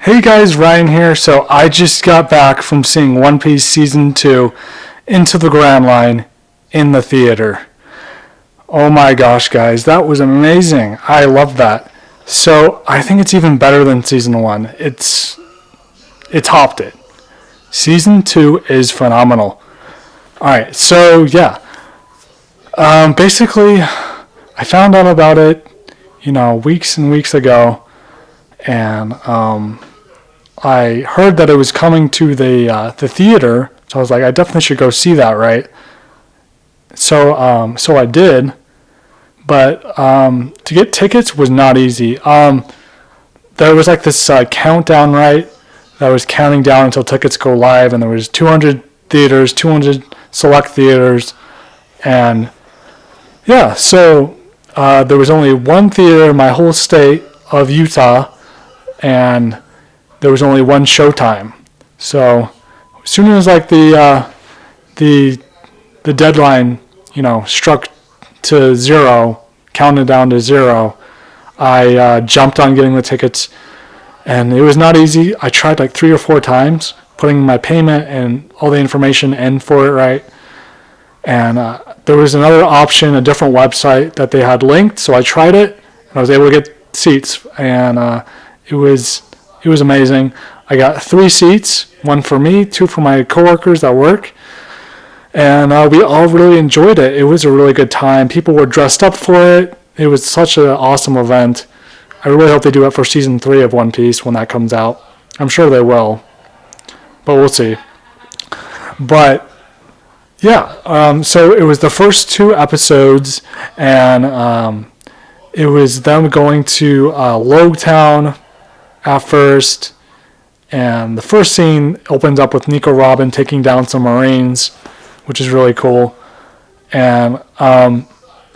Hey guys, Ryan here. So I just got back from seeing One Piece Season 2 Into the Grand Line in the theater. Oh my gosh, guys, that was amazing. I love that. So I think it's even better than Season 1. It topped it. Season 2 is phenomenal. Alright, so yeah. Basically, I found out about it, weeks and weeks ago. And I heard that it was coming to the theater, so I was like, I definitely should go see that, right? So I did, but to get tickets was not easy. There was like this countdown, right? That was counting down until tickets go live, and there was 200 theaters, 200 select theaters, and yeah, so there was only one theater in my whole state of Utah, and there was only one showtime. So as soon as like the deadline, struck to zero, counted down to zero, I jumped on getting the tickets, and it was not easy. I tried like 3 or 4 times putting my payment and all the information in for it right, and there was another option, a different website that they had linked. So I tried it, and I was able to get seats, and it was amazing. I got 3 seats, 1 for me, 2 for my coworkers at work, and we all really enjoyed it. It was a really good time. People were dressed up for it. It was such an awesome event. I really hope they do it for Season 3 of One Piece when that comes out. I'm sure they will, but we'll see. But yeah, so it was the first 2 episodes, and it was them going to Logtown at first, and the first scene opens up with Nico Robin taking down some Marines, which is really cool, and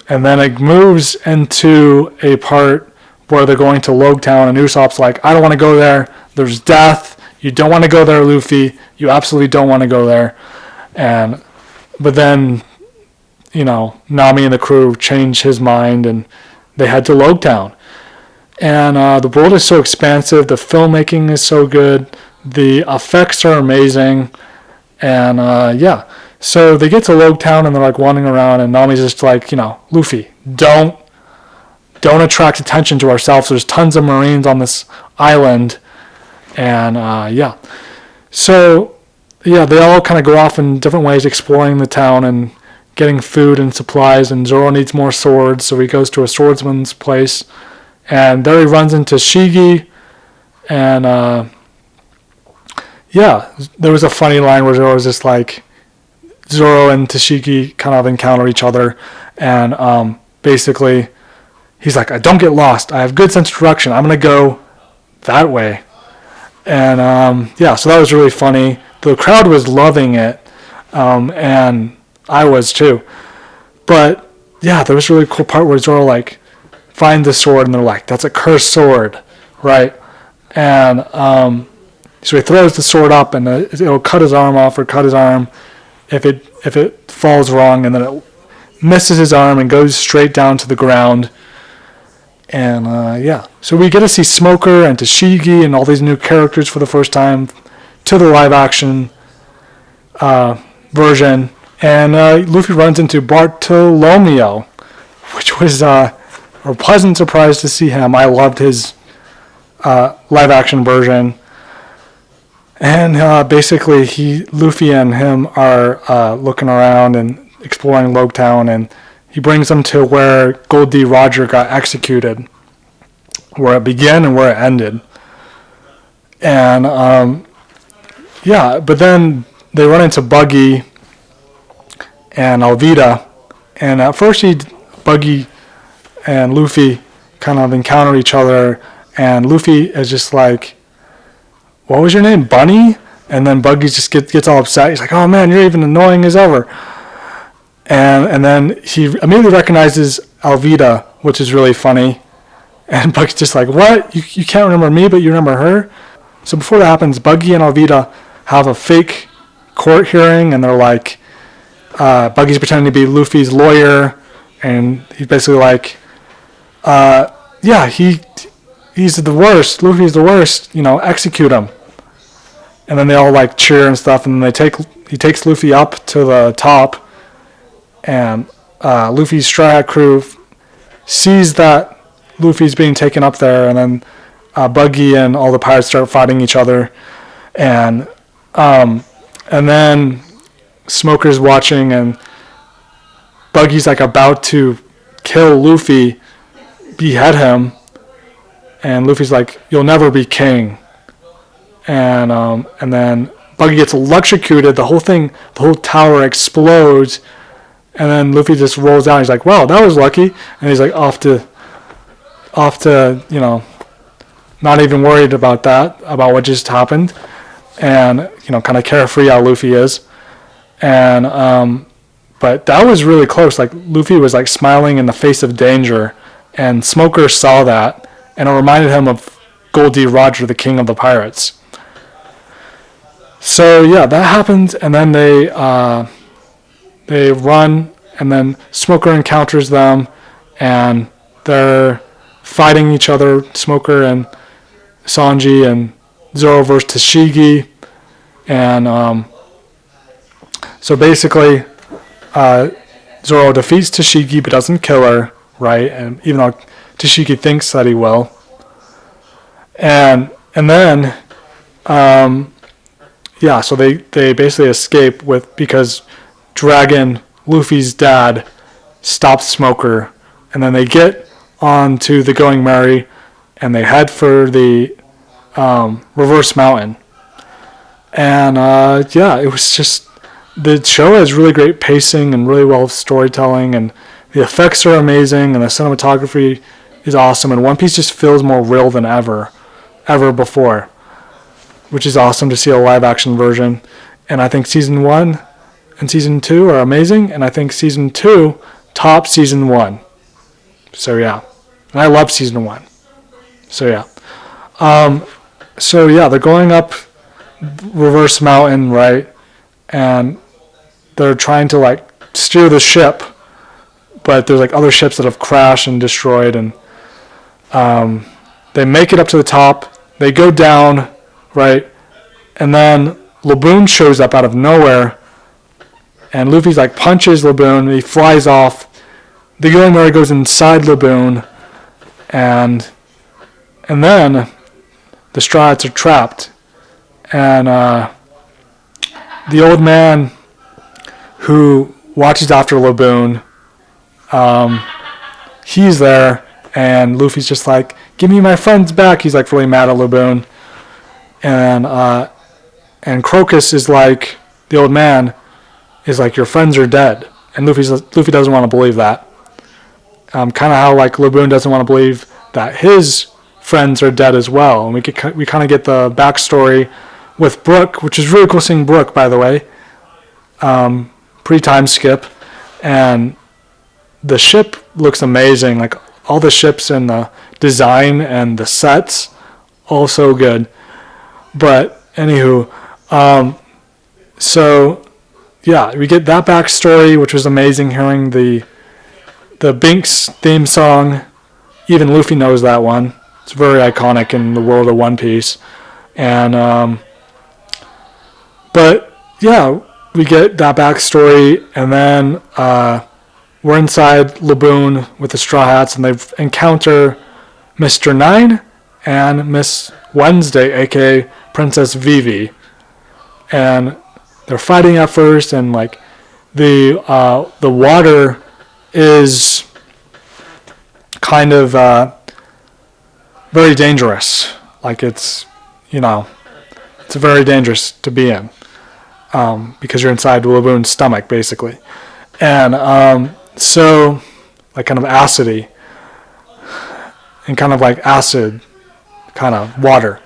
then it moves into a part where they're going to Logtown, and Usopp's like, I don't want to go there, there's death, you don't want to go there, Luffy, you absolutely don't want to go there, but then, Nami and the crew change his mind, and they head to Logtown. And the world is so expansive, the filmmaking is so good, the effects are amazing, and yeah. So they get to Logtown, and they're like wandering around, and Nami's just like, Luffy, don't attract attention to ourselves. There's tons of Marines on this island, and yeah. So yeah, they all kind of go off in different ways, exploring the town and getting food and supplies, and Zoro needs more swords, so he goes to a swordsman's place. And there he runs into Shigi, and yeah, there was a funny line where Zoro was just like, Zoro and Tashigi kind of encounter each other, and basically, he's like, don't get lost, I have good sense of direction, I'm going to go that way. And yeah, so that was really funny. The crowd was loving it, and I was too. But yeah, there was a really cool part where Zoro like, find the sword, and they're like, that's a cursed sword, right? And so he throws the sword up, and it'll cut his arm off or cut his arm if it falls wrong, and then it misses his arm and goes straight down to the ground. And yeah, so we get to see Smoker and Tashigi and all these new characters for the first time to the live action version, and Luffy runs into Bartolomeo, which was a pleasant surprise to see him. I loved his live action version. And basically, Luffy and him are looking around and exploring Logtown, and he brings them to where Gold D. Roger got executed, where it began and where it ended. And yeah, but then they run into Buggy and Alvida, and at first Buggy and Luffy kind of encounter each other, and Luffy is just like, what was your name, Bunny? And then Buggy just gets all upset. He's like, oh man, you're even annoying as ever. And then he immediately recognizes Alvida, which is really funny. And Buggy's just like, what? You can't remember me, but you remember her? So before that happens, Buggy and Alvida have a fake court hearing, and they're like, Buggy's pretending to be Luffy's lawyer, and he's basically like, yeah, he he's the worst. Luffy's the worst. Execute him. And then they all like cheer and stuff, and then he takes Luffy up to the top, and Luffy's Straw Hat crew sees that Luffy's being taken up there, and then Buggy and all the pirates start fighting each other, and then Smoker's watching, and Buggy's like about to kill Luffy, behead him, and Luffy's like, "You'll never be king." And then Buggy gets electrocuted. The whole tower explodes, and then Luffy just rolls out. He's like, "Wow, that was lucky," and he's like off to not even worried about what just happened, and kind of carefree how Luffy is, and but that was really close. Like Luffy was like smiling in the face of danger, and Smoker saw that, and it reminded him of Goldie Roger, the king of the pirates. So yeah, that happens, and then they run, and then Smoker encounters them, and they're fighting each other, Smoker and Sanji, and Zoro versus Tashigi, and so basically Zoro defeats Tashigi but doesn't kill her, right? And even though Tashigi thinks that he will, and then so they basically escape because Dragon, Luffy's dad, stops Smoker, and then they get onto the Going Merry, and they head for the Reverse Mountain. And it was just, the show has really great pacing and really well storytelling, and the effects are amazing, and the cinematography is awesome, and One Piece just feels more real than ever before, which is awesome to see a live action version. And I think season 1 and season 2 are amazing, and I think season 2 tops season 1. So yeah, and I love season 1. So yeah, they're going up Reverse Mountain, right? And they're trying to like steer the ship, but there's like other ships that have crashed and destroyed, and they make it up to the top. They go down, right? And then Laboon shows up out of nowhere, and Luffy's like punches Laboon, and he flies off. The Going Merry goes inside Laboon, and then the Straw Hats are trapped, and the old man who watches after Laboon, he's there, and Luffy's just like, "Give me my friends back." He's like really mad at Laboon, and Crocus is like, the old man is like, "Your friends are dead," and Luffy doesn't want to believe that. Kind of how like Laboon doesn't want to believe that his friends are dead as well, and we kind of get the backstory with Brook, which is really cool seeing Brook, by the way. Pre-time skip, and the ship looks amazing. Like all the ships and the design and the sets, all so good. But anywho, so yeah, we get that backstory, which was amazing. Hearing the Binks theme song, even Luffy knows that one. It's very iconic in the world of One Piece, and but yeah, we get that backstory, and then we're inside Laboon with the Straw Hats, and they encounter Mr. Nine and Miss Wednesday, aka Princess Vivi, and they're fighting at first, and like the water is kind of very dangerous. Like it's very dangerous to be in, because you're inside Laboon's stomach basically, and so like kind of acidy, and kind of like acid kind of water,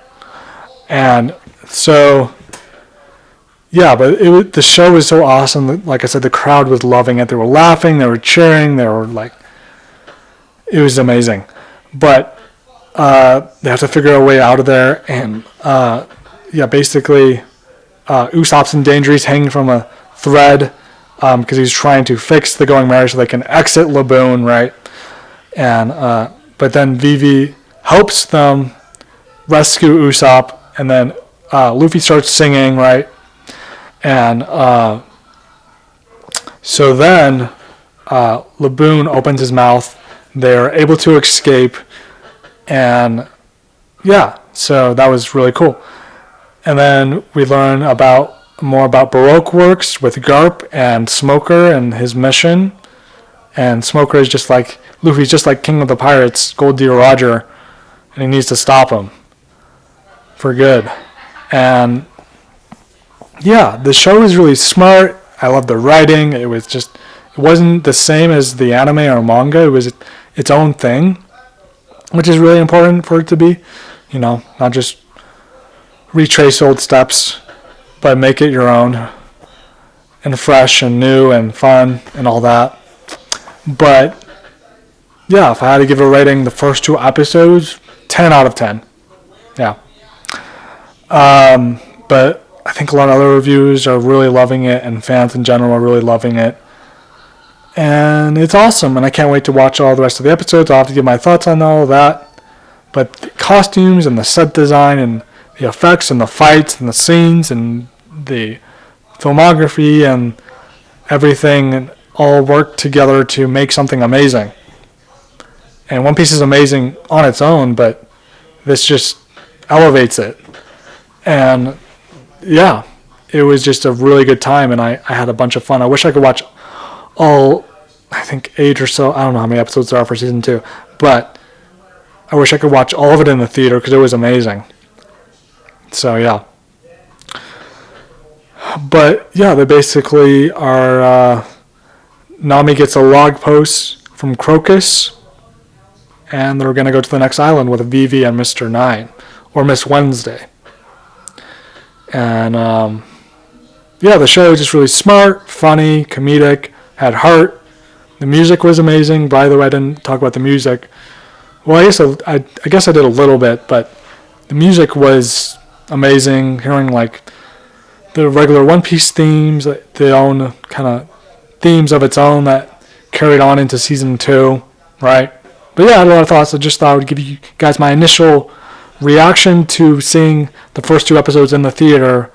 and so yeah, but the show was so awesome. Like I said, the crowd was loving it. They were laughing, they were cheering, they were like, it was amazing. But they have to figure a way out of there, and basically Usopp's in danger. He's hanging from a thread because he's trying to fix the Going Merry so they can exit Laboon, right? And but then Vivi helps them rescue Usopp, and then Luffy starts singing, right? And so then Laboon opens his mouth. They're able to escape, and yeah, so that was really cool. And then we learn more about Baroque Works with Garp and Smoker and his mission. And Smoker is just like, Luffy's just like King of the Pirates, Gold Deer Roger, and he needs to stop him for good. And yeah, the show is really smart. I love the writing. It wasn't the same as the anime or manga. It was its own thing, which is really important for it to be. Not just retrace old steps, but make it your own and fresh and new and fun and all that. But yeah, if I had to give a rating, the first 2 episodes, 10 out of 10. Yeah. But I think a lot of other reviewers are really loving it, and fans in general are really loving it. And it's awesome, and I can't wait to watch all the rest of the episodes. I'll have to give my thoughts on all of that. But the costumes and the set design and the effects and the fights and the scenes and the filmography and everything all work together to make something amazing. And One Piece is amazing on its own, but this just elevates it. And yeah, it was just a really good time, and I had a bunch of fun. I wish I could watch all, I think 8 or so, I don't know how many episodes there are for season 2, but I wish I could watch all of it in the theater because it was amazing. So yeah. But yeah, they basically are, Nami gets a log post from Crocus, and they're going to go to the next island with Vivi and Mr. Nine, or Miss Wednesday. And yeah, the show was just really smart, funny, comedic, had heart. The music was amazing. By the way, I didn't talk about the music. Well, I guess I did a little bit, but the music was amazing. Hearing like the regular One Piece themes, their own kind of themes of its own that carried on into season 2, right? But yeah, I had a lot of thoughts. I just thought I would give you guys my initial reaction to seeing the first 2 episodes in the theater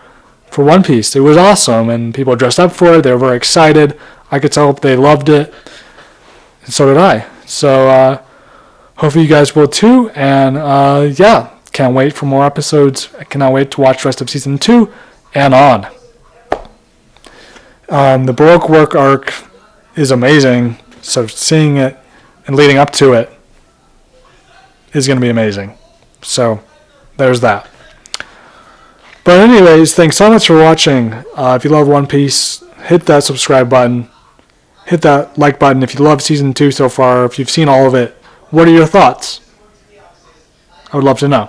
for One Piece. It was awesome, and people dressed up for it. They were very excited. I could tell they loved it, and so did I. So hopefully you guys will too, and yeah, can't wait for more episodes. I cannot wait to watch the rest of season 2 and on. The Baroque Work arc is amazing, so seeing it and leading up to it is going to be amazing. So there's that. But anyways, thanks so much for watching. If you love One Piece, hit that subscribe button. Hit that like button if you love season 2 so far. If you've seen all of it, what are your thoughts? I would love to know.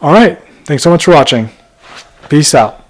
Alright, thanks so much for watching. Peace out.